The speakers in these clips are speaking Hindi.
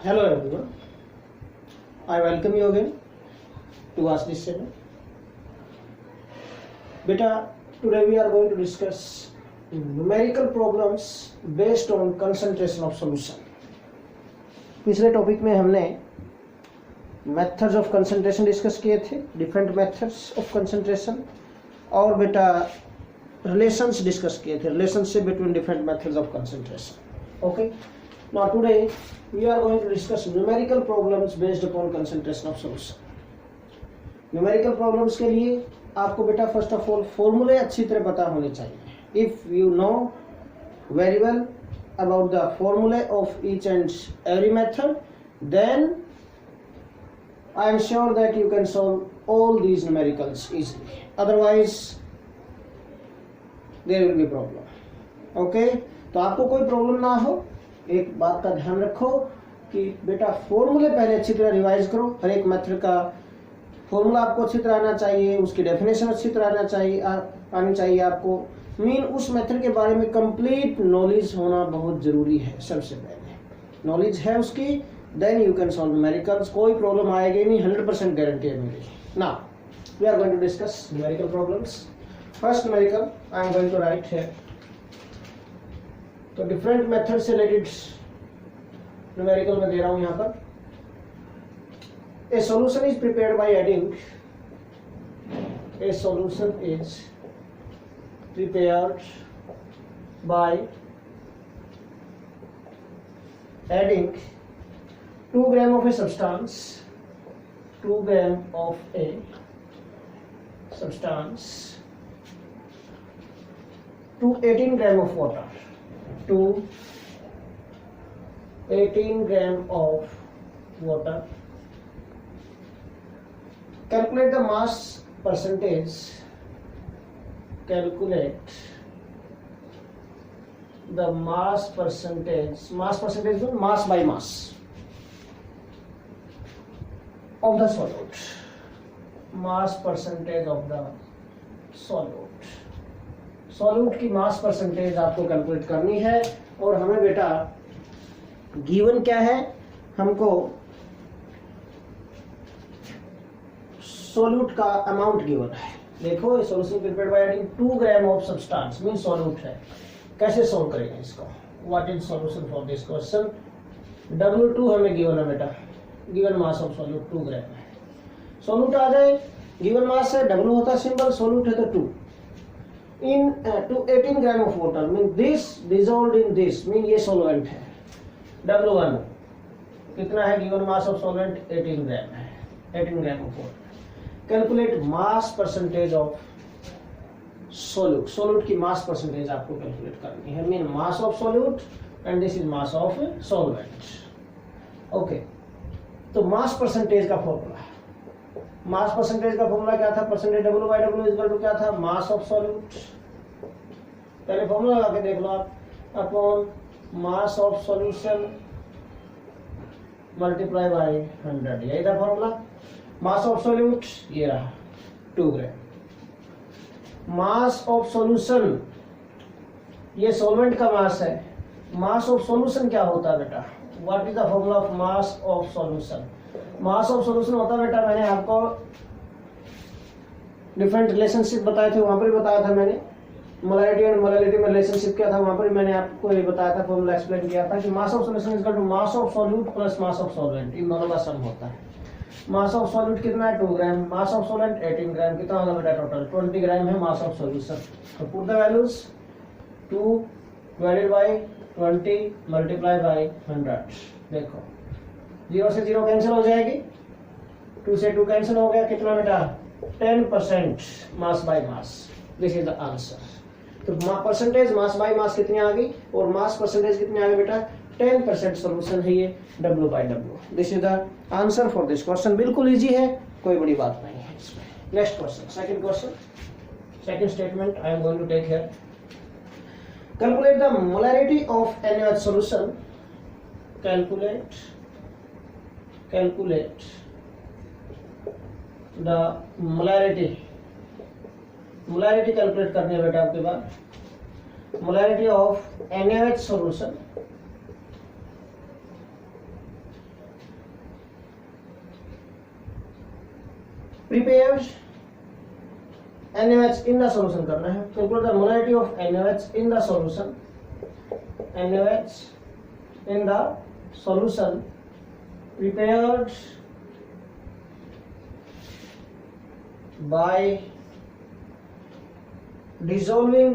Hello everyone, I welcome you again to watch this channel. Beta, today we are going to discuss numerical problems based on concentration of solution. पिछले टॉपिक में हमने मेथड्स ऑफ कंसंट्रेशन डिस्कस किए थे, डिफरेंट मेथड्स ऑफ कंसंट्रेशन, और बेटा रिलेशंस डिस्कस किए थे, relationship between different methods of concentration. Okay, now today we are going to discuss numerical problems based upon concentration of solution. numerical problems के लिए आपको बेटा फर्स्ट ऑफ ऑल फॉर्मूले अच्छी तरह पता होने चाहिए. If you know very well about the formula of each and every method, then I am sure that you can solve all these numericals easily. Otherwise there will be problem. Okay, तो आपको कोई प्रॉब्लम ना हो, एक बात का ध्यान रखो कि बेटा फॉर्मूले पहले अच्छी तरह रिवाइज करो. हर एक मेथड का फॉर्मूला आपको अच्छी तरह आना चाहिए, उसकी डेफिनेशन अच्छी तरह आनी चाहिए आपको. मीन उस मेथड के बारे में कंप्लीट नॉलेज होना बहुत जरूरी है. सबसे पहले नॉलेज है उसकी, then you can solve numericals. कोई प्रॉब्लम आएगी नहीं, 100% गारंटी है मेरी. Now we are going to discuss numerical problems. First numerical I am going to write here. तो डिफरेंट मेथड से रिलेटेड न्यूमेरिकल में दे रहा हूं यहां पर. A solution is prepared by adding, a solution is prepared by adding 2 gram of a substance, 2 gram of a substance to 18 gram of water, to 18 gram of water. Calculate the mass percentage. Calculate the mass percentage. Mass percentage means mass by mass of the solute. Mass percentage of the solute. Solute की mass percentage आपको कैलकुलेट करनी है. और हमें बेटा गिवन क्या है, हमको सोल्यूट का अमाउंट गिवन है. देखो, solution prepared by adding 2 gram of substance mean solute है. कैसे सॉल्व करेंगे इसको? What is solution for this question? W2 हमें गिवन है बेटा, गिवन मास ऑफ सॉल्यूट 2 ग्राम है. सॉल्यूट आ जाए, गिवन मास है, W होता है सिंबल, सॉल्यूट है तो 2 into 18 gram of water mean this dissolved in this mean ये सॉल्वेंट है. W1 कितना है? Given mass of solvent 18 gram है, 18 gram of water. Calculate mass percentage of solute. Solute की मास परसेंटेज आपको कैलकुलेट करनी है. Mean mass of solute and this is mass of solvent. Okay, तो मास परसेंटेज का फॉर्मूला, मास परसेंटेज का फॉर्मूला क्या था? Percentage W by W equal to क्या था? मास ऑफ सोल्यूट. पहले फॉर्मूला लगा के देख लो आप. Upon mass of solution multiply by 100. यही था फॉर्मूला. मास ऑफ सोल्यूट ये रहा 2 ग्राम. मास ऑफ सॉल्यूशन ये सॉल्वेंट का मास है. मास ऑफ सॉल्यूशन क्या होता है बेटा? What is the formula of mass of solution? Mass of solution होता है बेटा, मैंने आपको डिफरेंट रिलेशनशिप बताए थे, वहां पर भी बताया था मैंने. मोलैरिटी एंड मोलैलिटी में रिलेशनशिप क्या था, वहां पर भी मैंने आपको ये बताया था, फॉर्मूला एक्सप्लेन किया था कि mass of solution equal to mass of solute plus mass of solvent. इन दोनों का सम होता है. मास ऑफ सॉल्यूट कितना है? 2 ग्राम. मास ऑफ सॉल्वेंट 18 ग्राम. कितना होगा बेटा? टोटल 20 ग्राम है मास ऑफ सॉल्यूशन. तो put the values 2 divided by 20 multiply by 100. देखो 0 से 0 कैंसिल हो जाएगी, 2 से 2 कैंसिल हो गया. कितना बेटा? 10% मास by mass. This is the answer. तो परसेंटेज मास बाय मास कितनी आ गई और मास परसेंटेज कितनी आ गई बेटा? 10% सोल्यूशन है ये W by W. This is the answer for this question. बिल्कुल इजी है, कोई बड़ी बात नहीं है इसमें. Next question, second question, second statement I am going to take here. Calculate the molarity of NaOH solution. Calculate the molarity. Molarity calculate करनी है बेटा आपके पास. molarity of NaOH solution prepare NaOH in the solution करना है। Calculate the molarity of NaOH in the solution, NaOH in the solution prepared by dissolving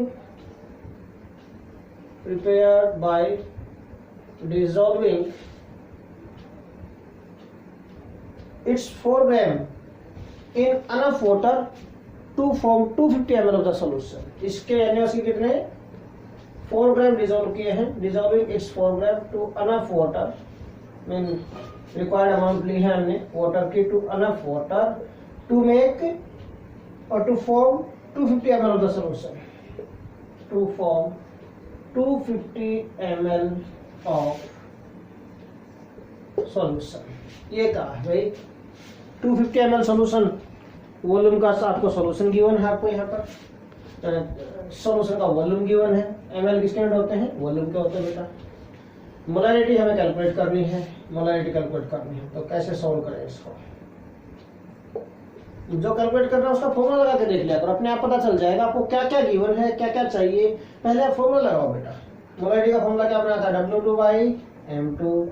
its 4 gram in enough water to form 250 ml of the solution। इसके NaOH के कितने 4 ग्राम डिजोल्व किए हैं, dissolving its 4 gram to enough water, mean required amount ली है हमने वाटर की, to enough water to make और to form 250 ml of the solution, to form 250 ml of solution. ये कहा है भाई 250 ml सॉल्यूशन वॉल्यूम का आपको सॉल्यूशन गिवन है, आपको यहाँ पर सॉल्यूशन का वॉल्यूम गिवन है, ml किसके यूनिट होते हैं, वॉल्यूम के होते हैं बेटा। मोलैरिटी हमें कैलकुलेट करनी है, मोलैरिटी कैलकुलेट करनी है, तो कैसे सॉल्व करें इसको। जो कैलकुलेट करना है उसका फॉर्मूला लगा के देख लिया तो अपने आप पता चल जाएगा आपको क्या क्या गिवन है, क्या क्या चाहिए। पहले आप फॉर्मूला लगाओ बेटा। मोलैरिटी का फॉर्मूला क्या बनाता है, W2/M2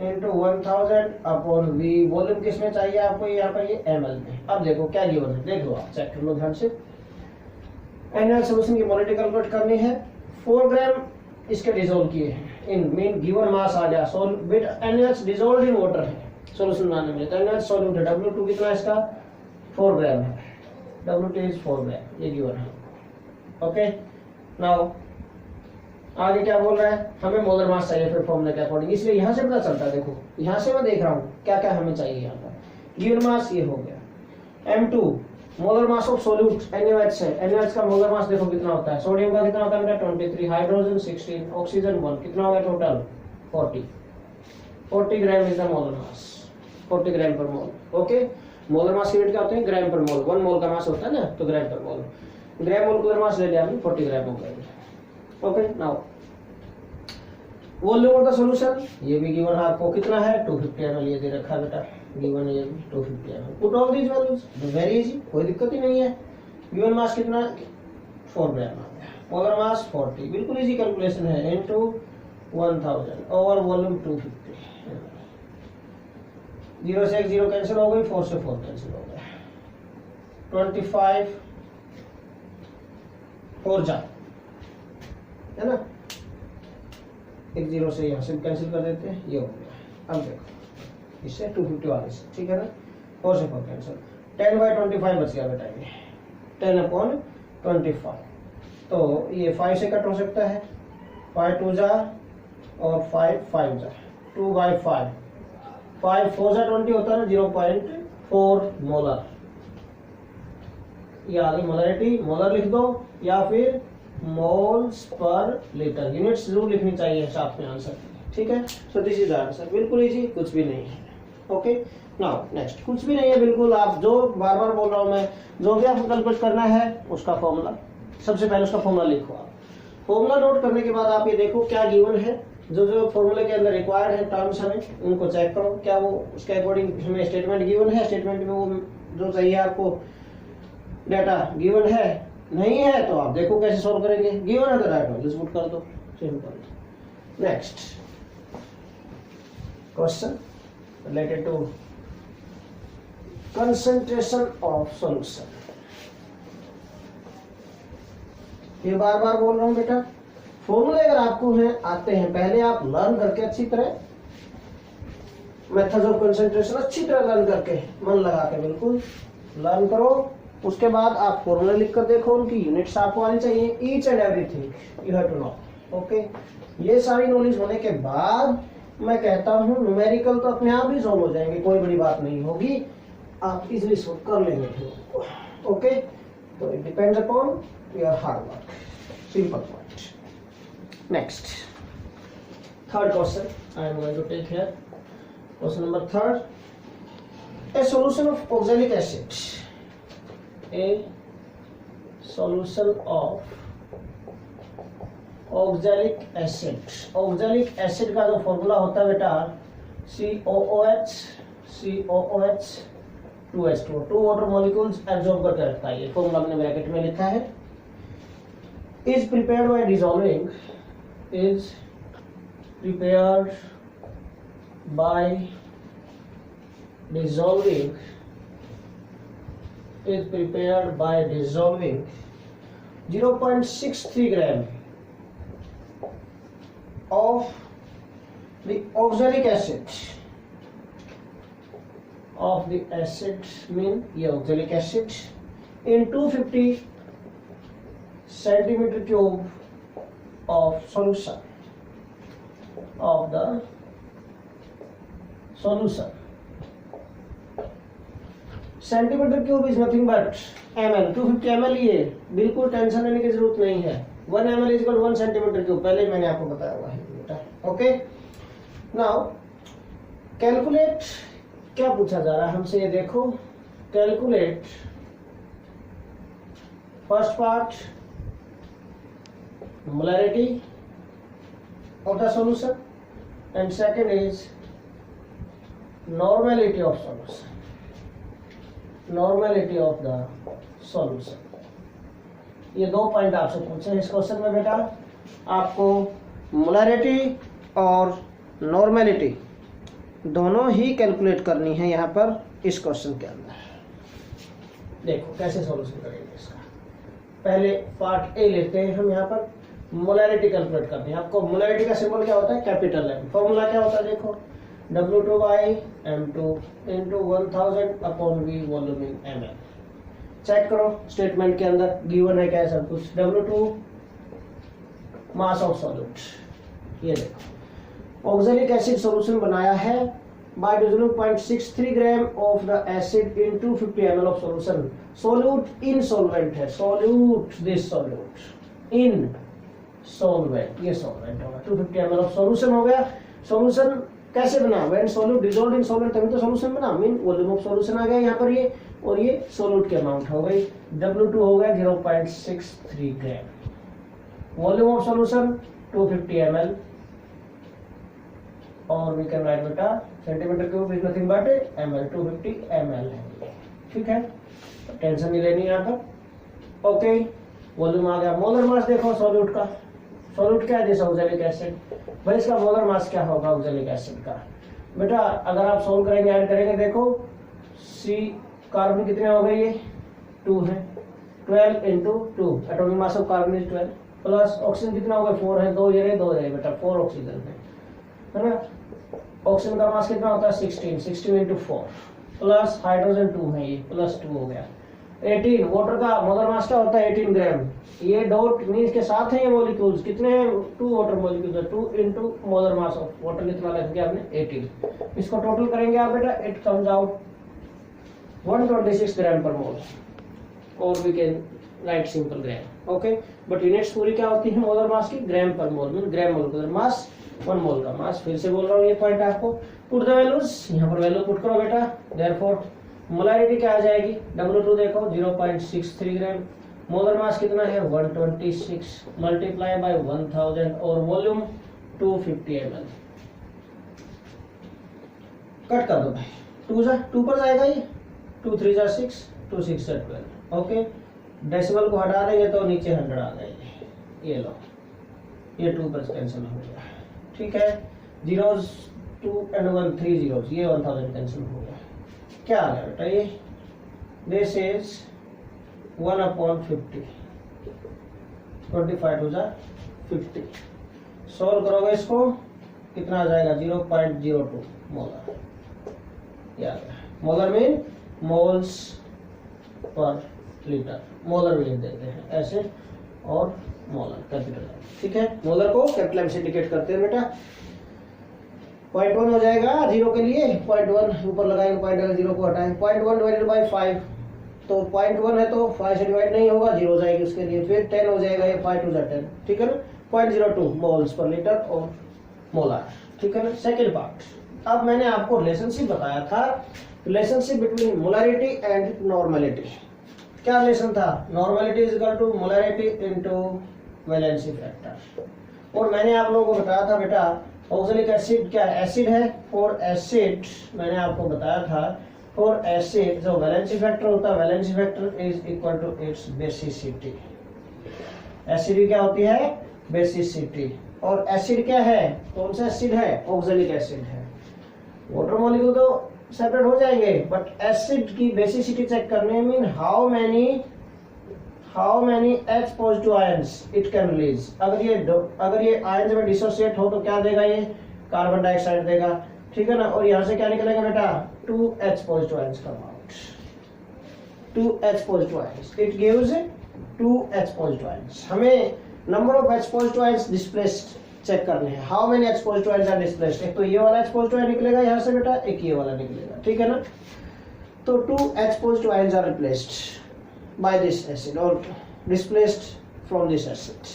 into 1000 upon V। Volume किसमें चाहिए आपको, यहाँ पर ये ml में। अब देखो क्या गिवन है, देख लो आप, चेक कर लो ध्यान से। NaOH सॉल्यूशन की मोलैरिटी कैलकुलेट करनी है। 4 ग्राम इसके डिसॉल्व किए हैं इन मीन गिवन मास आ गया, solve with NaOH dissolved in water है सॉल्यूशन बनाने में, तो NaOH सॉल्यूट है। W2 कितना है इसका 4 ग्राम है, W2 इज 4 ग्राम, ये गिवन है। ओके नाउ आगे क्या बोल रहा है, हमें मोलर मास चाहिए फिर फॉर्मूला के अकॉर्डिंग, इसलिए यहाँ से पता चलता है। देखो यहाँ से मैं देख रहा हूँ क्या क्या हमें चाहिए। यहाँ पर गिवन मास ये हो गया, M2 molar mass of solute NaOH है। NaOH का मोलर मास देखो कितना होता है, सोडियम का कितना होता है बेटा 23, हाइड्रोजन 16, ऑक्सीजन 1, कितना होगा total 40 gram is the molar mass, 40 ग्राम पर मोल। ओके मोलर मास की यूनिट क्या होते हैं, ग्राम पर मोल। 1 मोल का मास होता है ना, तो ग्राम पर मोल, ग्राम मोलकुलर मास ले लिया हमने 40 ग्राम हो गया। Okay now volume of the solution ये भी गिवन है आपको, कितना है 250 ml, ये दे रखा है बेटा, गिवन है ये भी 250 ml। Put all these values, very easy, कोई दिक्कत ही नहीं है। गिवन मास कितना 4 ग्राम आ गया, मोलर मास 40, बिल्कुल इजी कैलकुलेशन है, इनटू 1000 ओवर वॉल्यूम 250। 0 से 1 0 कैंसिल हो गई, 4 से 4 कैंसिल हो गया, 25 4 जा है ना, 1 0 से यहाँ से कैंसिल कर देते हैं, ये हो गया। अब देखो इससे 250 वाले से, ठीक है ना, 4 से 4 कैंसिल, 10/25 बच गया बेटा, ये 10/25, तो ये 5 से कट हो सकता है, 5 2 जा और 5 5 जा, 2/5, 5 4 जा 20 होता है ना, 0.4 मोलर। ये आगे मोलरिटी, मोलर लिख दो या फिर मोल्स पर लीटर, यूनिट्स जरूर लिखनी चाहिए साथ में आंसर, ठीक है। सो दिस इज आंसर, बिल्कुल इजी, कुछ भी नहीं है। ओके नाउ नेक्स्ट, कुछ भी नहीं है बिल्कुल, आप जो बार बार बोल रहा हूं मैं, जो भी आपको कैलकुलेट करना है उसका फॉर्मूला, सबसे पहले उसका फॉर्मूला लिखो आप। फॉर्मूला नोट करने के बाद आप ये देखो क्या गिवन है, जो जो फॉर्मूले के अंदर रिक्वायर्ड है टर्म्स हमें उनको चेक करो, क्या वो उसके अकॉर्डिंग हमें स्टेटमेंट गिवन है, स्टेटमेंट में वो जो चाहिए आपको डाटा गिवन है, नहीं है तो आप देखो कैसे सॉल्व करेंगे, गिवन है तो राइट वैल्यूज पुट कर दो, simple. Next question related to concentration of solution. ये बार बार बोल रहा हूं बेटा, फॉर्मूले अगर आपको हैं आते हैं, पहले आप लर्न करके अच्छी तरह मेथड्स ऑफ कंसंट्रेशन अच्छी तरह लर्न करके, मन लगा के बिल्कुल लर्न करो, उसके बाद आप फॉर्मूला लिख कर देखो, उनकी यूनिट्स आपको आनी चाहिए, each and everything you have to know. Okay ये सारी नॉलेज होने के बाद मैं कहता हूँ न्यूमेरिकल तो अपने आप ही सॉल्व हो जाएंगे, कोई बड़ी बात नहीं होगी, आप इजीली सॉल्व कर लेंगे फिर। ओके तो it depends upon your hard work, simple point. Next third question I am going to take here, question number 3, a solution of oxalic acid, a solution of oxalic acid. Oxalic acid का जो फॉर्मूला होता है बेटा COOH 2H2O, 2 water molecules absorb करके रखता है। ये फॉर्मूला मैंने ब्रैकेट में लिखा है। Is prepared bye dissolving, is prepared bye dissolving, is prepared by dissolving 0.63 gram of the oxalic acid, mean ये oxalic acid in 250 centimeter cube of solution of the solution. Centimetre cube is nothing but ml, 250 ml। ये बिल्कुल टेंशन लेने की जरूरत नहीं है। 1 ml इज 1 सेंटीमीटर क्यूब, पहले मैंने आपको बताया हुआ है बेटा। ओके, नाउ कैलकुलेट, क्या पूछा जा रहा है हमसे, ये देखो। Calculate first part molarity of the solution and second is normality of solution, normality of the solution. ये 2 पॉइंट आपसे पूछे इस क्वेश्चन में बेटा। आपको मोलैरिटी और नॉर्मेलिटी दोनों ही कैलकुलेट करनी है यहाँ पर इस क्वेश्चन के अंदर। देखो कैसे सॉल्यूशन करेंगे इसका। पहले पार्ट ए लेते हैं हम। यहाँ पर मोलैरिटी कैलकुलेट करनी है आपको। मोलैरिटी का सिंबल क्या होता है? Capital M। फॉर्मूला क्या होता है? देखो W2 by M2 into 1000 upon V volume in ml। Check करो स्टेटमेंट के अंदर गिवन है क्या है सब कुछ। W2 मास ऑफ सॉल्यूट, ये देखो ऑक्सैलिक एसिड सॉल्यूशन बनाया है by dissolving 0.63 gram of the acid in 250 ml of solution. Solute in solvent है, solute this solute in solvent, ये सॉल्वेंट होगा। 250 ml ऑफ सॉल्यूशन हो गया। सॉल्यूशन कैसे बना? When solute dissolved in solvent, तभी तो सॉल्यूशन बना। मीन वॉल्यूम ऑफ सॉल्यूशन आ गया यहाँ पर ये, और ये सोल्यूट की अमाउंट हो गई। W2 हो गया 0.63 ग्राम। वॉल्यूम ऑफ सॉल्यूशन 250 ml, और वी कैन राइट बेटा centimetre cube is nothing but ml, 250 ml है। ठीक है, टेंशन नहीं लेनी यहाँ पर। ओके, वॉल्यूम आ गया। मोलर मास देखो सॉल्यूट का। सॉल्यूट क्या है? This oxalic acid. भाई इसका मोलर मास क्या होगा ऑक्सैलिक एसिड का? बेटा अगर आप सोल्व करेंगे, ऐड करेंगे, देखो सी कार्बन कितने हो गए? ये 2 है। 12 into 2 atomic mass of carbon is 12, plus oxygen कितना हो गया? 4 है। 2 ये रहे, 2 रहे बेटा, 4 ऑक्सीजन है ना। ऑक्सीजन का मास कितना होता है? 16 into 4, प्लस हाइड्रोजन 2 है, ये प्लस 2 हो गया 18। वाटर का मोलर मास क्या होता है? 18 ग्राम। ये डॉट मीन्स के साथ है ये मॉलिक्यूल्स कितने हैं? 2 वाटर मॉलिक्यूल्स है। 2 into molar mass of water कितना लिख दिया आपने? 18। इसको टोटल करेंगे आप बेटा, इट कम्स आउट 126 ग्राम पर मोल, और we can write simple gram. Okay, but units पूरी क्या होती है मोलर मास की? ग्राम पर मोल, मीन ग्राम मोलर मास 1 मोल का मास। फिर से बोल रहा हूँ ये पॉइंट आपको। पुट द वैल्यूज, यहाँ पर वैल्यू पुट करो बेटा। देयरफॉर मोलैरिटी क्या आ जाएगी? W2 देखो 0.63 ग्राम। मोलर मास कितना है? 126 मल्टीप्लाई बाय 1000, और वॉल्यूम 250 ml। कट कर दो भाई, 2 पर जाएगा ये, 2 3 जा 6, 2 6 जा 12। ओके, डेसिमल को हटा देंगे तो नीचे 100 आ जाएगी। ये लो, ये 2 पर कैंसिल हो गया। ठीक है, जीरोस 2 and 1 3 जीरोस, ये 1000 कैंसिल हो गया। क्या आ गया बेटा? ये दिस इज 1/50, 25 टू जा 50। सोल्व करोगे इसको, कितना आ जाएगा? 0.02 मोलर। क्या आ गया? Molar mean moles per litre. Molar भी लिख देते हैं ऐसे, और मोलर कैपिटल। ठीक है, मोलर को कैपिटल एम से इंडिकेट करते हैं बेटा। 0.1 हो जाएगा 0 के लिए। 0.1 ऊपर लगाएंगे, 0 को हटाएंगे। 0.1 डिवाइडेड बाई 5, तो 0.1 है तो 5 से डिवाइड नहीं होगा, 0 जाएगी उसके लिए। फिर 10 हो जाएगा, ये 5 टू 10। ठीक है ना, 0.02 मोल्स पर लीटर और मोलर। ठीक है ना। सेकेंड पार्ट, अब मैंने आपको रिलेशनशिप बताया था, relationship between molarity and normality. क्या रिलेशन था? Normality is equal to molarity into valency factor. और मैंने आप लोगों को बताया था बेटा ऑक्सैलिक एसिड क्या एसिड है, और एसिड मैंने आपको बताया था और एसिड जो वैलेंसी फैक्टर होता है, valency factor is equal to its basicity. Acid क्या होती है? बेसिसिटी। और एसिड क्या है? कौन सा एसिड है? ऑक्सैलिक एसिड है। वाटर मॉलिक्यूल तो सेपरेट हो जाएंगे, बट एसिड की बेसिसिटी चेक करने mean how many H positive ions it can release. अगर ये आयंस में डिसोसिएट हो तो क्या देगा? ये कार्बन डाइऑक्साइड देगा, ठीक है ना। और यहाँ से क्या निकलेगा बेटा? 2H positive ions come out, 2H positive ions, it gives 2H positive ions. हमें number of H positive ions displaced check करने हैं। How many H positive ions are displaced? एक तो ये वाला H पॉजिटिव आयन निकलेगा यहाँ से बेटा, एक ये वाला निकलेगा, ठीक है ना। तो 2H positive ions are replaced by this acid or displaced from this acid।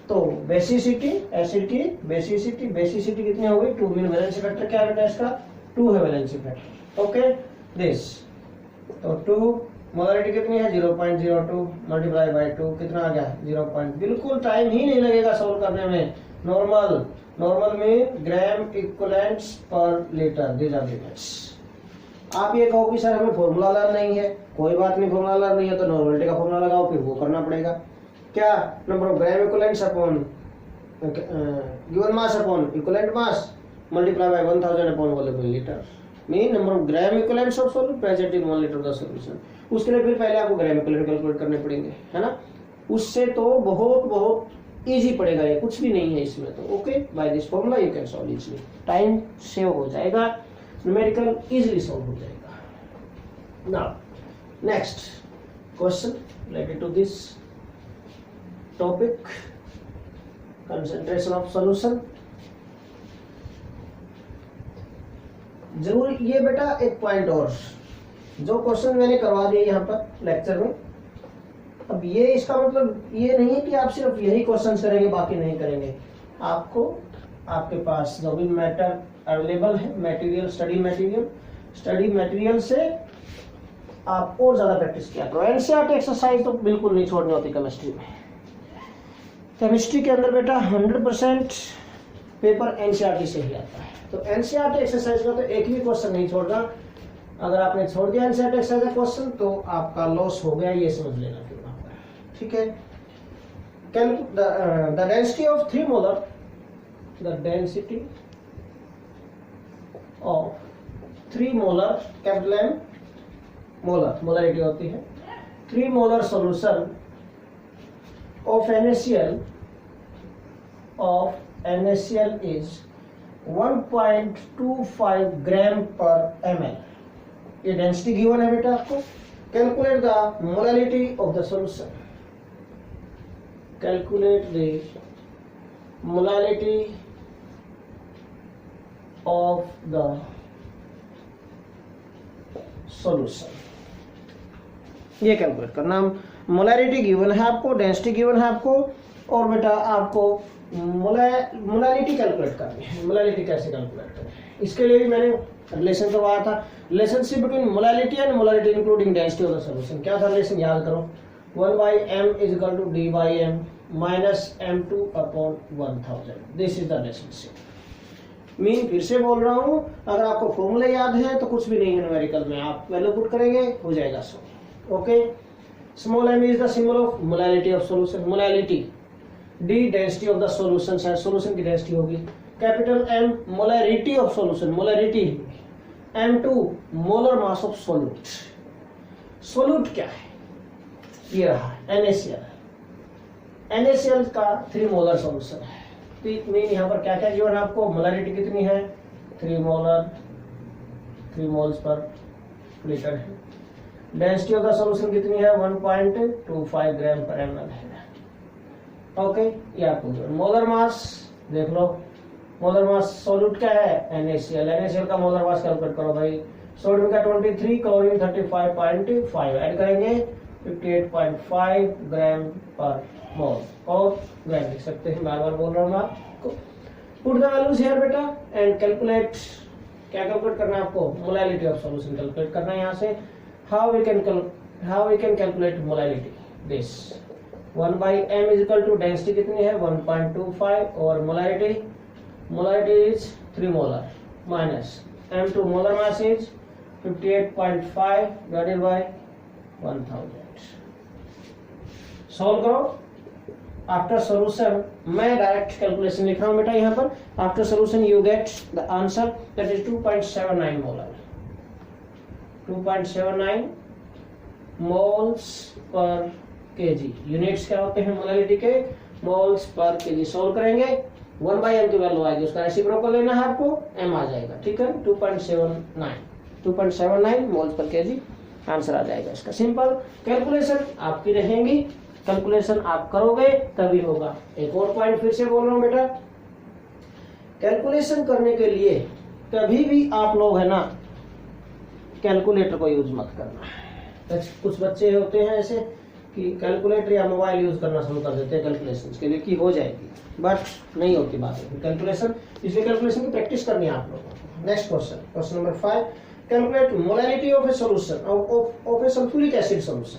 तो बेसिसिटी, एसिड की बेसिसिटी कितनी हो गई? 2 मीन वैलेंसी फैक्टर क्या है इसका? 2 है वैलेंसी फैक्टर। ओके दिस, तो 2 मोलरिटी कितनी है? 0.02 मल्टीप्लाई बाय 2 कितना आ गया? 0. बिल्कुल टाइम ही नहीं लगेगा सॉल्व करने में। नॉर्मल में ग्राम इक्विवेलेंट्स पर लीटर, दीज आर यूनिट्स। आप ये कहो कि सर हमें फॉर्मूला लर्न नहीं है, कोई बात नहीं, फॉर्मूला लर्न नहीं है तो नॉर्मलिटी का फॉर्मूला लगाओ, फिर वो करना पड़ेगा। क्या? Number of gram equivalents upon given mass upon equivalent mass multiply by 1000 upon volume litre, mean number of gram equivalents of solute present in 1 litre of the solution. उसके लिए फिर पहले आपको ग्राम इक्विवेलेंट कैलकुलेट करने पड़ेंगे, है ना। उससे तो बहुत इजी पड़ेगा, ये कुछ भी नहीं है इसमें तो। Okay, by this formula you can solve easily, time save हो जाएगा, न्यूमेरिकल इजीली सॉल्व हो जाएगा। Now, next question related to this topic, concentration of solution। जरूर ये बेटा एक पॉइंट और, जो क्वेश्चन मैंने करवा दिया यहाँ पर लेक्चर में, अब ये इसका मतलब ये नहीं है कि आप सिर्फ यही क्वेश्चन करेंगे बाकी नहीं करेंगे। आपको आपके पास जो भी मैटर अवेलेबल है, मटेरियल, स्टडी मटेरियल से आप और ज्यादा प्रैक्टिस किया करो। एनसीईआरटी एक्सरसाइज तो बिल्कुल नहीं छोड़नी होती केमिस्ट्री में। केमिस्ट्री के अंदर बेटा 100% पेपर एनसीईआरटी से ही आता है, तो एनसीईआरटी एक्सरसाइज का तो एक भी क्वेश्चन नहीं छोड़ना। अगर आपने छोड़ दिया एनसीईआरटी एक्सरसाइज का क्वेश्चन तो आपका लॉस हो गया, ये समझ लेना फिर वहां पर, ठीक है। The density of 3 molar, the density of 3 molar, capital M molar, molarity होती है, 3 molar solution of NaCl is 1.25 ग्राम पर ml। ये डेंसिटी गिवन है बेटा आपको। Calculate the molarity of the solution, calculate the molarity of the solution, ये कैलकुलेट करना। मोलरिटी गिवन है आपको, डेंसिटी गिवन है आपको, और बेटा आपको मोलरिटी कैलकुलेट करनी है। मोलरिटी कैसे कैलकुलेट करें, इसके लिए भी मैंने रिलेशन करवाया था, relationship between molarity and molarity including density of the solution. क्या था रिलेशन, याद करो, 1/m is equal to d/m minus m2 upon 1000, this is the relationship. Mean फिर से बोल रहा हूं, अगर आपको फॉर्मूले याद है तो कुछ भी नहीं है न्यूमेरिकल में, आप वैल्यू पुट करेंगे हो जाएगा so. Okay, small m is the symbol of molarity of solution, molarity, d density of the solution, शायद सॉल्यूशन की डेंसिटी होगी, capital M molarity of solution, molarity, m2 molar mass of solute. Solute क्या है, ये रहा NaCl, NaCl का 3 मोलर सॉल्यूशन है। मीन यहाँ पर क्या क्या गिवन है आपको, मोलरिटी कितनी है 3 मोलर, 3 मोल्स पर लीटर है, डेंसिटी ऑफ द सॉल्यूशन कितनी है 1.25 ग्राम पर ml है। ओके, ये आपको मोलर मास देख लो, मोलर मास सॉल्यूट क्या है NaCl, NaCl का मोलर मास कैलकुलेट करो भाई, सोडियम का 23, क्लोरीन 35.5, ऐड करेंगे 58.5 ग्राम पर मोल, और ग्राम लिख सकते हैं, बार बार बोल रहा हूँ आपको। पुट द वैल्यूज हियर बेटा एंड कैलकुलेट, क्या कैलकुलेट करना है आपको, मोलरिटी ऑफ सॉल्यूशन कैलकुलेट करना है। यहाँ से how we can calculate molarity, this 1/m is equal to density कितनी है 1.25 और molarity is 3 molar minus m2 molar mass is 58.5 divided by 1000। Solve करो। आफ्टर सॉल्यूशन मैं डायरेक्ट कैलकुलेशन लिख रहा हूं बेटा यहाँ पर। After solution you get the answer that is 2.79 molar, 2.79 moles per KG. Units क्या होते हैं मोलैलिटी के? Moles per KG. सॉल्व करेंगे 1/m की वैल्यू आएगी, उसका रेसिप्रोकल लेना है आपको, m आ जाएगा। ठीक है, 2.79 मोल्स पर केजी आंसर आ जाएगा इसका। सिंपल कैलकुलेशन आपकी रहेंगी, कैलकुलेशन आप करोगे तभी होगा। एक और पॉइंट फिर से बोल रहा हूं बेटा, कैलकुलेशन करने के लिए कभी भी आप लोग है ना कैलकुलेटर को यूज मत करना। कुछ बच्चे होते हैं ऐसे कि कैलकुलेटर या मोबाइल यूज करना शुरू कर देते हैं कैलकुलेशन के लिए कि हो जाएगी, बट नहीं होती बात है कैलकुलेशन। इसलिए कैलकुलेशन की प्रैक्टिस करनी है आप लोगों को। Next question, question number 5, calculate molality of A solution of a sulphuric acid solution.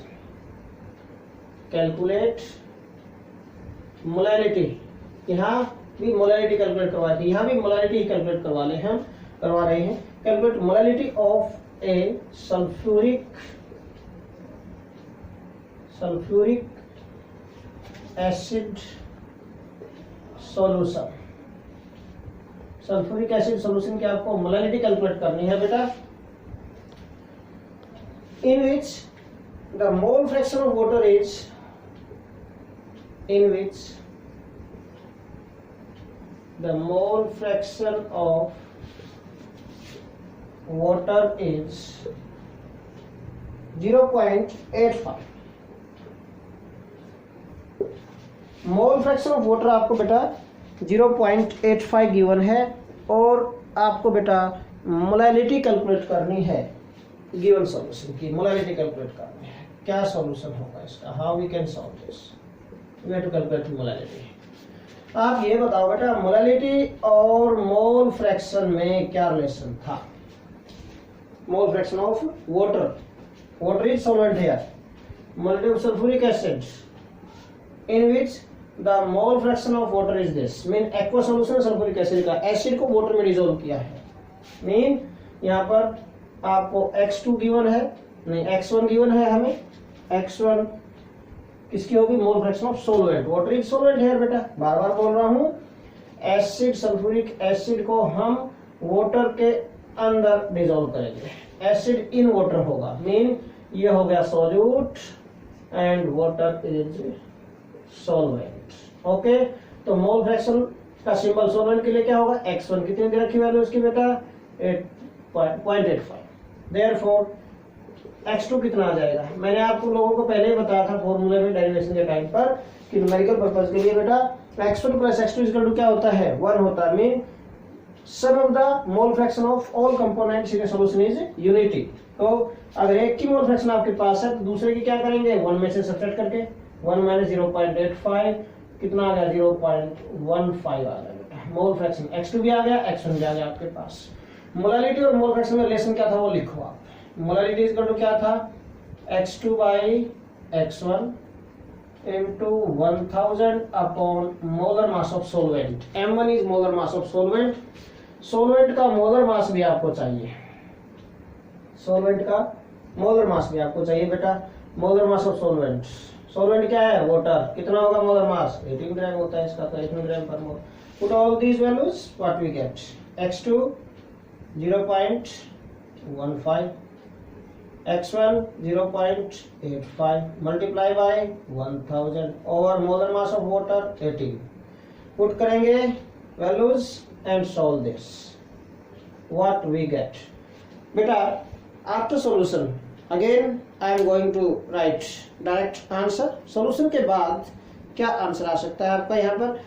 Calculate molality, यहाँ भी मोलैलिटी कैलकुलेट करवाई थी, यहाँ भी मोलैलिटी कैलकुलेट करवा रहे हैं। Calculate molality of a sulphuric acid solution. Sulphuric acid solution की आपको मोलैलिटी कैलकुलेट करनी है बेटा, in which the mole fraction of water is, in which the mole fraction of water is 0.85। Mole fraction of water आपको बेटा 0.85 गिवन है और आपको बेटा मोलैलिटी कैलकुलेट करनी है गिवन सॉल्यूशन की। मोलैलिटी कैलकुलेट करनी है, क्या सॉल्यूशन होगा इसका, how we can solve this, we have to calculate molality. आप ये बताओ बेटा मोलैलिटी और मोल फ्रैक्शन में क्या रिलेशन था? मोल fraction of water, water is solvent here, molality of sulphuric acid in which the mole fraction of water is this, mean aqua solution sulphuric acid का, एसिड को वाटर में डिसॉल्व किया है। मीन यहाँ पर आपको x2 गिवन है, नहीं x1 गिवन है हमें, x1 किसकी होगी? मोल fraction of solvent, water is solvent है बेटा, बार बार बोल रहा हूं। एसिड सल्फ्यूरिक एसिड को हम वाटर के अंदर डिसॉल्व करेंगे, एसिड इन वाटर होगा, मीन ये हो गया solute and water is solvent. Okay, तो मोल फ्रैक्शन का सिंबल सोलवेंट के लिए क्या होगा? x1 कितनी दे रखी वैल्यू उसकी बेटा? 0.85। देयरफॉर x2 कितना आ जाएगा? मैंने आपको लोगों को पहले ही बताया था फॉर्मूले में डेरिवेशन के टाइम पर कि न्यूमेरिकल पर्पस के लिए बेटा x1 plus x2 equal to क्या होता है? 1 होता है, mean sum of the mole fraction of all components in a solution is unity. तो अगर एक की मोल फ्रैक्शन आपके पास है तो दूसरे की क्या करेंगे? 1 में से सब्ट्रैक्ट करके 1 माइनस 0.85 कितना आ गया? 0.15 आ गया बेटा मोल फ्रैक्शन। x2 भी आ गया, x1 भी आ गया आपके पास। मोलैलिटी और मोल फ्रैक्शन में रिलेशन क्या था वो लिखो आप। मोलैलिटी इज इक्वल टू क्या था? x2 by x1 into 1000 upon molar mass of solvent. m1 is molar mass of solvent. Solvent का मोलर मास भी आपको चाहिए, सोलवेंट का मोलर मास भी आपको चाहिए बेटा। Molar mass of solvent, solvent क्या है? वाटर। कितना होगा मोलर मास? 18 ग्राम होता है इसका, तो 18 ग्राम पर mole. Put all these values, what we get? x2 0.15, x1 0.85 multiply by 1000 over molar mass of water 18। Put करेंगे values and solve this, what we get बेटा। After solution again I am going to write direct answer. Solution के बाद क्या आंसर आ सकता है आपका यहाँ पर?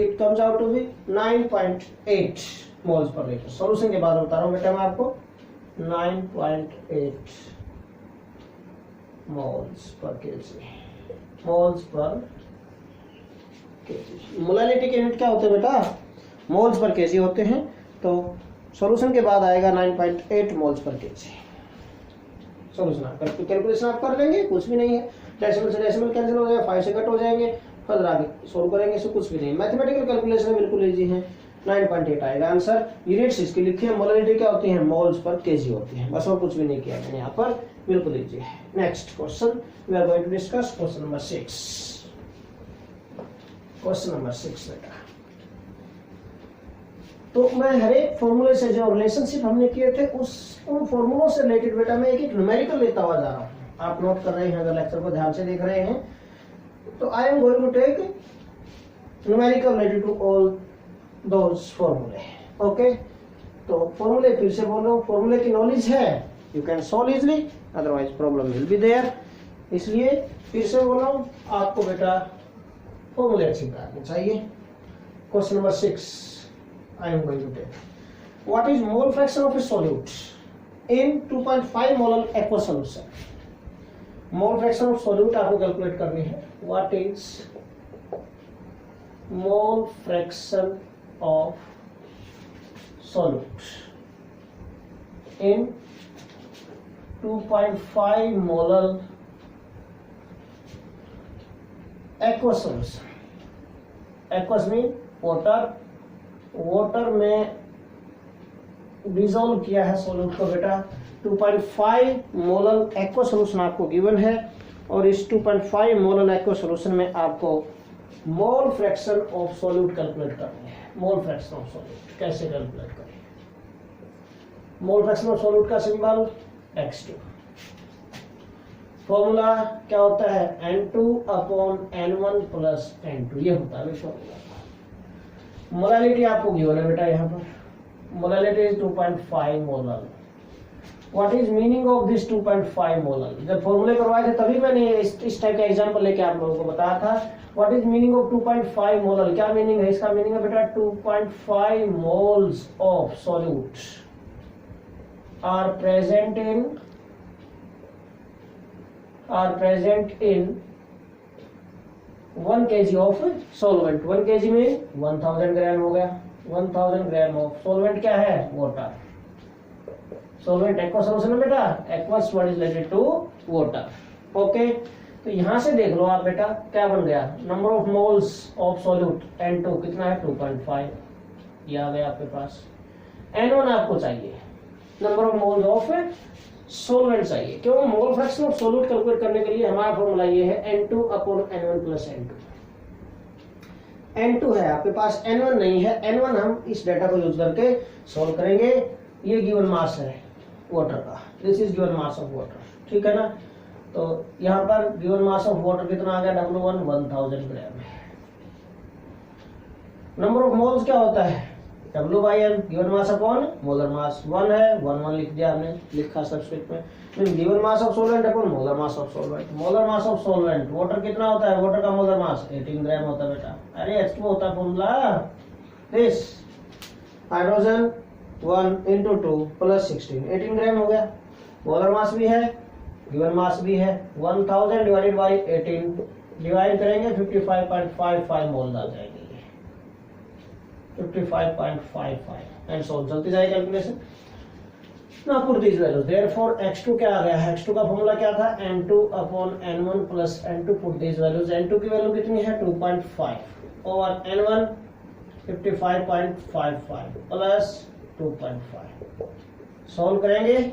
It comes out to be 9.8 moles per litre. Solution के बाद बता रहा हूँ बेटा मैं आपको 9.8 moles per KG, moles per KG. Molality के यूनिट क्या होते हैं बेटा? मोल्स पर केजी होते हैं। तो सॉल्यूशन के बाद आएगा 9.8 मोल्स पर केजी। सॉल्यूशन आप कैलकुलेशन आप कर लेंगे, कुछ भी नहीं है। डेसिमल से डेसिमल कैंसिल हो जाएगा, 5 से कट हो जाएंगे, फर्दर आगे सोल्व करेंगे, इससे कुछ भी नहीं। मैथमेटिकल कैलकुलेशन बिल्कुल इजी है, 9.8 आएगा आंसर। यूनिट्स इसकी लिखिए, मोलरिटी क्या होती है, मोल्स पर केजी होती है, बस और कुछ भी नहीं किया मैंने यहाँ पर, बिल्कुल लीजिए। Next question we are going to discuss question number 6। Question number 6 बेटा, तो मैं हर एक फॉर्मूले से जो रिलेशनशिप हमने किए थे उन फॉर्मूलों से रिलेटेड बेटा मैं एक एक न्यूमेरिकल लेता हुआ जा रहा हूँ। आप नोट कर रहे हैं, अगर लेक्चर को ध्यान से देख रहे हैं तो I am going to take numerical related to all those फॉर्मूले। ओके, तो फॉर्मूले फिर से बोल रहा हूँ, फॉर्मूले की नॉलेज है you can solve easily, otherwise problem will be there. इसलिए फिर से बोल रहा हूँ, आपको बेटा फॉर्मूले अच्छी करनी चाहिए। Question number 6 I am going to take. What is mole fraction of a solute in 2.5 molar aqueous solution? Mole fraction of solute आपको कैलकुलेट करनी है। What is mole fraction of solute in 2.5 molar aqueous solution? Aqueous mean water, water में डिसॉल्व किया है सोल्यूट को बेटा। 2.5 मोलर एक्वा सोल्यूशन आपको गिवन है और इस 2.5 मोलर एक्वा सोल्यूशन में आपको मोल फ्रैक्शन ऑफ सोल्यूट कैलकुलेट करनी है। मोल फ्रैक्शन ऑफ सोल्यूट कैसे कैलकुलेट करें? मोल फ्रैक्शन ऑफ सोल्यूट का सिंबल X2। फॉर्मूला क्या होता है, N2/N1 प्लस N2, ये होता है फॉर्मूला। मोलालिटी आपको गिवन है बेटा, यहाँ पर molality is 2.5 molar. What is meaning of this 2.5 molar? जब फॉर्मूले करवाए थे तभी मैंने इस टाइप का एग्जांपल लेके आप लोगों को बताया था। What is meaning of 2.5 molar? क्या मीनिंग है इसका? मीनिंग है बेटा 2.5 moles of solute are present in 1 kg of solvent. 1 kg में 1000 ग्राम हो गया। 1000 ग्राम ऑफ सॉल्वेंट क्या है, वाटर। सॉल्वेंट एक्वा सॉल्यूशन है बेटा, aqueous what is related to water. Okay, तो यहां से देख लो आप बेटा क्या बन गया, number of moles of solute N2 कितना है 2.5, ये आ गया आपके पास। N1 आपको चाहिए, number of moles of solvent चाहिए। क्यों? मोल फ्रैक्शन ऑफ सोल्यूट कैलकुलेट करने के लिए हमारा फॉर्मूला ये है N2/N1 प्लस N2। N2 है आपके पास, N1 नहीं है। N1 हम इस डाटा को यूज करके सॉल्व करेंगे। ये गिवन मास है वाटर का, this is given mass of water, ठीक है ना। तो यहाँ पर गिवन मास ऑफ वाटर कितना आ गया, W1 1000 ग्राम है। नंबर ऑफ मोल्स क्या होता है, W/M given mass upon molar मास। 1 है, 1 लिख दिया हमने, लिखा सब्सक्रिप्ट में। Given mass of solvent upon molar mass of solvent. Molar mass of solvent, water कितना होता है, वाटर का मोलर मास 18 ग्राम होता है बेटा। अरे H2 होता है फॉर्मूला, दिस हाइड्रोजन 1 × 2 प्लस 16, 18 ग्राम हो गया। मोलर मास भी है, गिवन मास भी है। 1000 डिवाइडेड बाई 18 डिवाइड करेंगे 55.55 मोल आ जाएंगे, 55.55 एंड सो चलती जाएगी calculation. Now put this values, therefore X2 क्या आ गया है, X2 का फॉर्मूला क्या था, N2/N1 plus N2। Put this values, N2 की वैल्यू कितनी है 2.5 और N1 55.55 प्लस 2.5। सॉल्व करेंगे,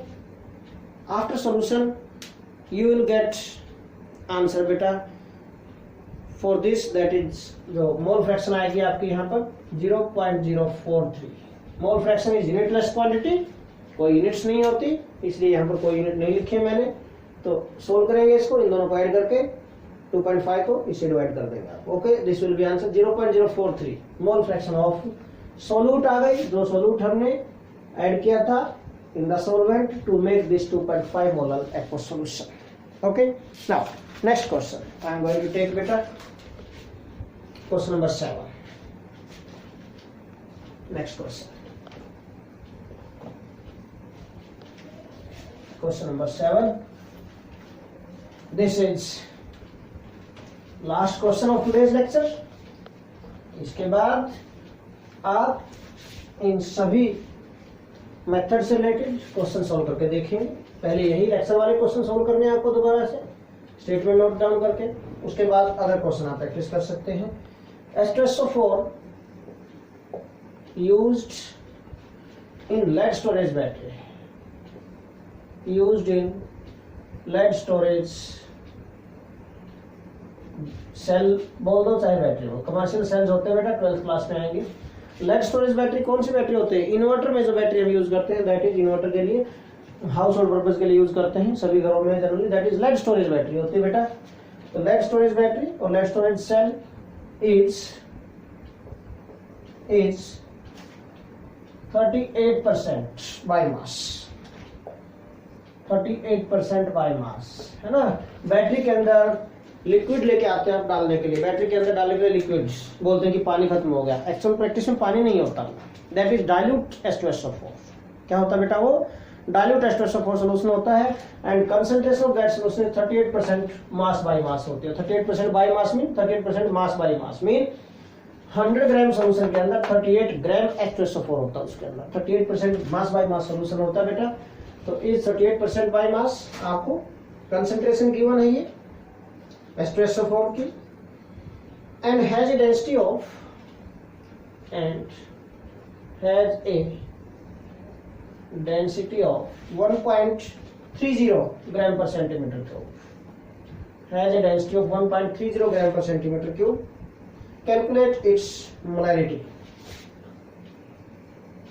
after solution you will get answer बेटा फॉर दिस, दैट इज जो मोल फ्रैक्शन आएगी आपकी यहाँ पर 0.043। Mole fraction is unitless quantity, कोई यूनिट्स नहीं होती, इसलिए यहाँ पर कोई यूनिट नहीं लिखे मैंने। तो सोल्व करेंगे इसको, इन दोनों को ऐड करके 2.5 को इससे डिवाइड कर देंगे आप। Okay, this will be answer 0.043 mole fraction of solute आ गई, जो सोल्यूट हमने ऐड किया था in the solvent to make this 2.5 molar aqua solution. Okay, now next question I am going to take बेटा question number 7। Next question, question number 7, this is last question of today's lecture. इसके बाद आप इन सभी मेथड से रिलेटेड क्वेश्चन सॉल्व करके देखेंगे। पहले यही लेक्चर वाले क्वेश्चन सॉल्व करने हैं आपको दोबारा से, स्टेटमेंट नोट डाउन करके, उसके बाद अगर क्वेश्चन आप प्रैक्टिस कर सकते हैं। एस्ट्रेसो 4 used in lead storage battery, used in lead storage cell बोल दो चाहे बैटरी हो, कमर्शियल सेल्स होते हैं बेटा 12th क्लास में आएंगे। लेड स्टोरेज बैटरी कौन सी बैटरी होते हैं? इन्वर्टर में जो बैटरी हम यूज करते हैं, दैट इज इन्वर्टर के लिए, हाउस होल्ड पर्पज के लिए यूज करते हैं सभी घरों में generally, that is lead storage battery होती है बेटा। तो लेड स्टोरेज बैटरी और lead storage cell is 38% by mass, 38% by mass, है ना। बैटरी के अंदर लिक्विड लेके आते हैं आप डालने के लिए, बैटरी के अंदर डालने के लिए लिक्विड, बोलते हैं कि पानी खत्म हो गया, एक्चुअल प्रैक्टिस में पानी नहीं होता, दैट इज डाइल्यूट H2SO4। क्या होता है बेटा? वो डाइल्यूट H2SO4 सोल्यूशन होता है and concentration of that solution 38% mass by मास होती है। 38% by mass mean 38% mass by mass mean 100 gram solution के अंदर 38 ग्राम H2SO4 होता है, उसके अंदर 38% मास बाय मास सोल्यूशन होता है बेटा। तो इस 38% बाय मास आपको कंसंट्रेशन गिवन है ये H2SO4 की, and has a density of 1.30 gram per centimeter cube, has a density of 1.30 gram per centimeter cube. Calculate its molarity,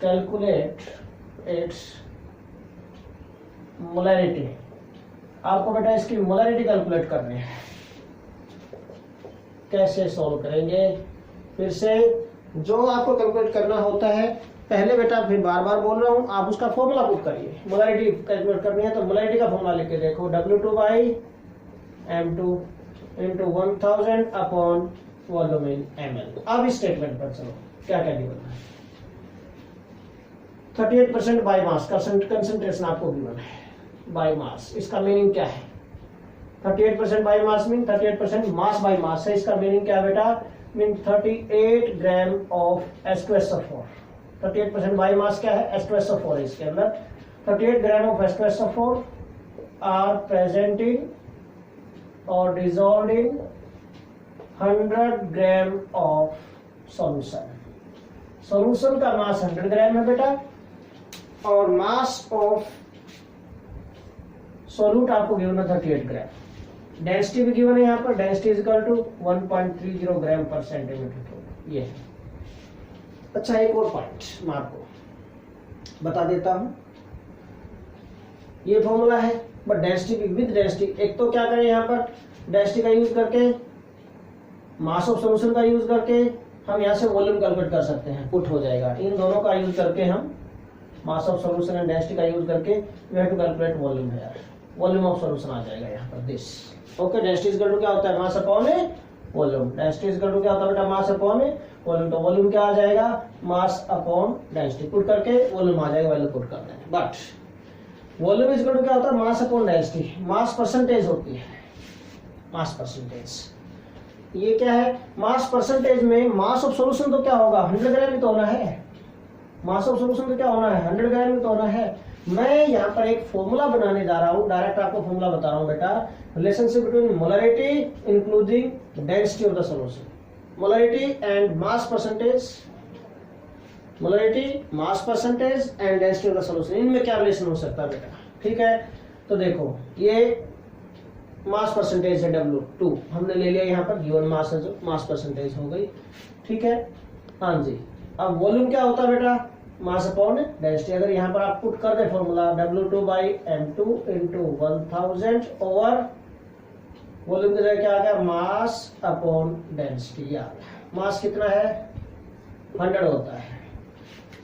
calculate its molarity। आपको बेटा इसकी मोलारिटी कैलकुलेट करनी है। कैसे सॉल्व करेंगे? फिर से जो आपको कैलकुलेट करना होता है पहले बेटा, फिर बार बार बोल रहा हूं, आप उसका फॉर्मूला पुट करिए। मोलारिटी कैलकुलेट करनी है तो मोलारिटी का फॉर्मूला लिख के देखो, W2/M2 into 1000 upon volume in ml। अब इस स्टेटमेंट पर चलो, क्या क्या गिवन है? 38% बाय मास कंसंट्रेशन आपको गिवन है बाय मास। इसका मीनिंग क्या है? 38% by mass mean 38% mass by mass है। इसका मीनिंग क्या है बेटा? Mean 38 gram of H2SO4। 38% by mass क्या है? H2SO4 है इसके अंदर। 38 gram of H2SO4 are present in और dissolve in 100 gram of solution. Solution का मास 100 ग्राम है बेटा, और मास ऑफ सोल्यूट आपको गिवन है 38 ग्राम। डेंसिटी भी गिवन है यहाँ पर, डेंसिटी इज इक्वल टू 1.30 ग्राम पर सेंटीमीटर क्यूब। ये अच्छा, एक और पॉइंट मैं आपको बता देता हूं। ये फॉर्मूला है बट डेंसिटी विद डेंसिटी, एक तो क्या करें यहाँ पर डेंसिटी का यूज करके, मास ऑफ सॉल्यूशन का यूज करके हम यहाँ से वॉल्यूम कैलकुलेट कर सकते हैं, पुट हो जाएगा। इन दोनों का यूज करके हम mass of solution and density का यूज करके we have to calculate volume है यार, वॉल्यूम ऑफ सॉल्यूशन आ जाएगा यहाँ पर this. Okay, density is equal to क्या होता है? Mass upon volume. Density is equal to क्या होता है बेटा? Mass upon volume. तो वॉल्यूम क्या आ जाएगा? Mass upon density. पुट करके वॉल्यूम आ जाएगा, वैल्यू पुट कर देंगे। But volume is equal to क्या होता है? Mass upon density. Mass percentage होती है, मास परसेंटेज। ये क्या है? मास परसेंटेज में मास ऑफ सॉल्यूशन तो क्या होगा? 100 ग्राम ही तो होना है। मास ऑफ सॉल्यूशन तो क्या होना है? 100 ग्राम ही तो होना है। मैं यहाँ पर एक फॉर्मूला बनाने जा रहा हूँ, डायरेक्ट आपको फॉर्मूला बता रहा हूँ बेटा। Relationship between molarity including density of the solution, molarity and mass percentage, molarity, mass percentage and density of the solution, इनमें क्या रिलेशन हो सकता है बेटा? ठीक है, तो देखो ये मास परसेंटेज है W2, हमने ले लिया यहाँ पर, गिवन मास है जो मास परसेंटेज हो गई। ठीक है, हाँ जी। अब वॉल्यूम क्या होता है बेटा? Mass upon density. अगर यहाँ पर आप पुट कर दे formula W2/M2 into 1000 over volume की जगह क्या आ गया? मास अपॉन डेंसिटी आ गया। मास कितना है? 100 होता है।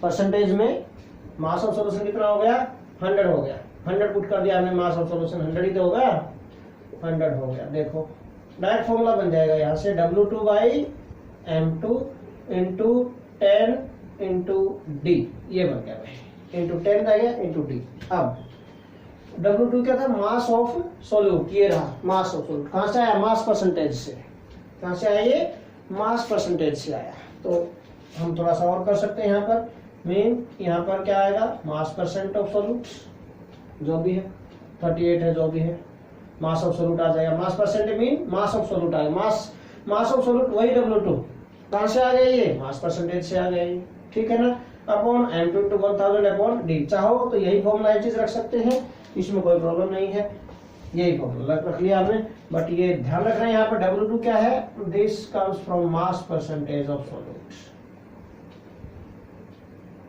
परसेंटेज में मास ऑफ सॉल्यूशन कितना हो गया? 100 हो गया। 100 पुट कर दिया हमने, मास ऑफ सॉल्यूशन 100 ही तो होगा, 100 हो गया। देखो डायरेक्ट फॉर्मूला बन जाएगा यहाँ से, W2/M2 into 10 into D, ये बन गया भाई, इंटू 10 का गया इंटू D। अब W2 क्या था? मास ऑफ सोल्यूट, ये रहा मास ऑफ सोल्यूट। कहाँ से आया? मास परसेंटेज से। कहाँ से आया ये? मास परसेंटेज से आया। तो हम थोड़ा सा और कर सकते हैं यहाँ पर, मीन यहाँ पर क्या आएगा? मास परसेंट ऑफ सोल्यूट जो भी है, 38 है जो भी है, मास ऑफ सोल्यूट आ जाएगा। Mass percent mean mass of solute आएगा। मास ऑफ सोल्यूट वही W2, कहाँ से आ गया? ये मास परसेंटेज से आ गया। ठीक है ना, upon m2 into 1000 upon d। चाहो तो यही फॉर्मूला चीज रख सकते हैं, इसमें कोई प्रॉब्लम नहीं है, यही फॉर्मूला रख लिया आपने। बट ये ध्यान रखना है यहाँ पर W2 क्या है, this comes from mass percentage of solute.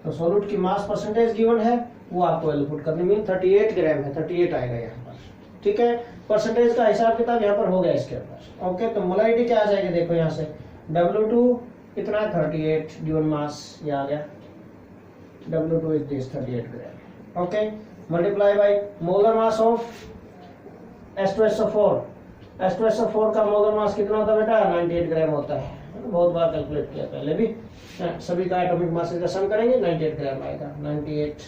तो सॉल्यूट की मास परसेंटेज गिवन है, वो आपको वैल्यू पुट करनी, मीन 38 ग्राम है, 38 आएगा यहाँ पर, ठीक है। परसेंटेज का हिसाब किताब यहाँ पर हो गया इसके अंदर। ओके, तो मोलारिटी क्या आ जाएगी, देखो यहाँ से W2 कितना 38 गिवन मास, ये आ गया W2 is this 38 gram. Okay, multiply by molar mass of H2SO4। H2SO4 का मोलर मास कितना होता है बेटा, 98 ग्राम होता है, बहुत बार कैलकुलेट किया पहले भी। सभी का एटॉमिक मास का सम करेंगे 98 ग्राम आएगा। 98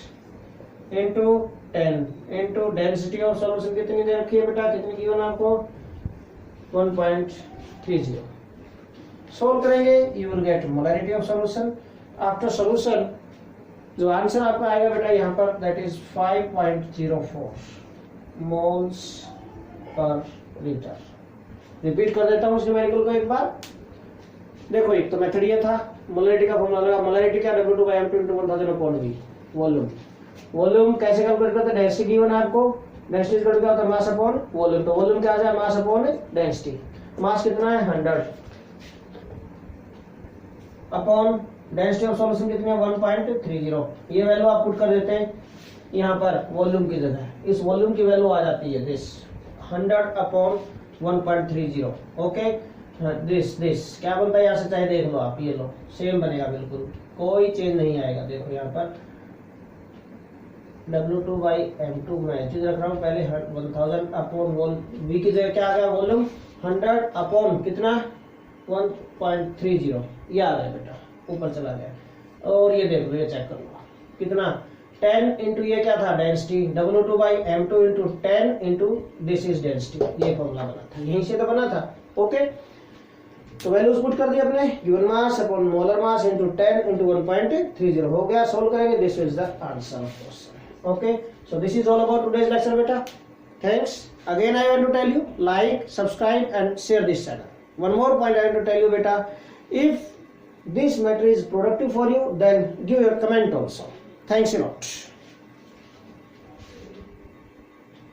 into 10 into density of solution कितनी दे रखी है बेटा, कितनी गिवन आपको, 1.30। सोल्व करेंगे, you will get molarity of solution. After solution जो आंसर आपका आएगा बेटा यहाँ पर, that is 5.04 moles per litre. Repeat कर देता हूँ उस न्यूमेरिकल को एक बार। देखो एक तो मेथड ये था, मोलरिटी का फॉर्मूला लगा, मोलरिटी क्या W2/M2 into 1000 upon V। Volume, volume कैसे कैलकुलेट करते हैं, डेंसिटी गिवन है आपको, डेंसिटी इक्वल टू क्या होता है, मास अपॉन वॉल्यूम। तो वॉल्यूम क्या आ जाए, मास अपॉन डेंसिटी। मास कितना है 100 अपॉन डेंसिटी ऑफ सॉल्यूशन कितनी है 1.30। ये वैल्यू आप पुट कर देते हैं यहाँ पर वॉल्यूम की जगह, इस वॉल्यूम की वैल्यू आ जाती है दिस 100 अपॉन 1.30। ओके, दिस क्या बनता है यहाँ से, चाहे देख लो आप, ये लो सेम बनेगा, बिल्कुल कोई चेंज नहीं आएगा। देखो यहाँ पर W2/M2 में चीज रख रहा हूँ पहले, 1000 अपॉन V की जगह क्या आ गया, वॉल्यूम 100 अपॉन कितना 1.30, ये आ गया बेटा, ऊपर चला गया। और ये देख लो, ये चेक कर लो कितना 10 इंटू ये क्या था density, W2/M2 into 10 into this is density. ये फॉर्मूला बना था, यहीं से तो बना था। ओके, तो वैल्यूज पुट कर दिए अपने, given mass upon molar mass into 10 into 1.30 हो गया। सोल्व करेंगे, this is the answer of question. Okay, so this is all about today's lecture बेटा। Thanks again. I want to tell you, like, subscribe and share this channel. One more point I want to tell you बेटा, if this matter is productive for you, then give your comment also. Thanks a lot.